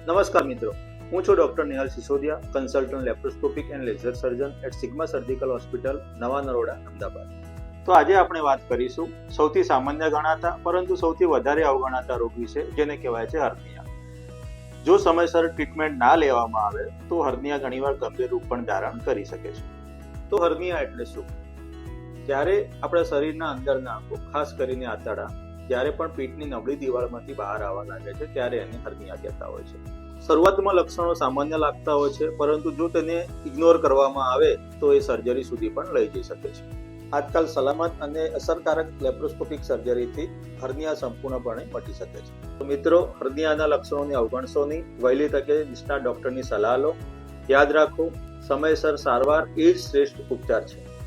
નમસ્કાર મિત્રો, હું છું doctor Nihal Sisodia, consultant laparoscopic and laser surgeon at sigma surgical hospital, Nava Naroda, Ahmedabad. તો આજે આપણે વાત કરીશું સૌથી સામાન્ય ગણાતા પરંતુ સૌથી વધારે અવગણાતા રોગ વિશે, જેને કહેવાય છે હર્નિયા. જો સમયસર ટ્રીટમેન્ટ ના લેવામાં આવે તો હર્નિયા ઘણીવાર ગંભીર રૂપ પણ ધારણ કરી શકે છે. તો હર્નિયા એટલે શું? જ્યારે આપણા શરીરના અંદરના અંગો, ખાસ કરીને આંતરડા, જ્યારે પણ પેટની નબળી દિવાલમાંથી બહાર આવવા લાગે છે ત્યારે એને હર્નિયા કહેતા હોય છે. શરૂઆતમાં લક્ષણો સામાન્ય લાગતા હોય છે, પરંતુ જો તેને ઇગ્નોર કરવામાં આવે તો એ સર્જરી સુધી પણ લઈ જઈ શકે છે. આજકાલ સલામત અને અસરકારક લેપ્રોસ્કોપિક સર્જરીથી હર્નિયા સંપૂર્ણપણે મટી શકે છે. તો મિત્રો, હર્નિયાના લક્ષણોને અવગણશો નહીં. વહેલી તકે નિષ્ણાત ડોક્ટરની સલાહ લો. યાદ રાખો, સમયસર સારવાર એ જ શ્રેષ્ઠ ઉપચાર છે.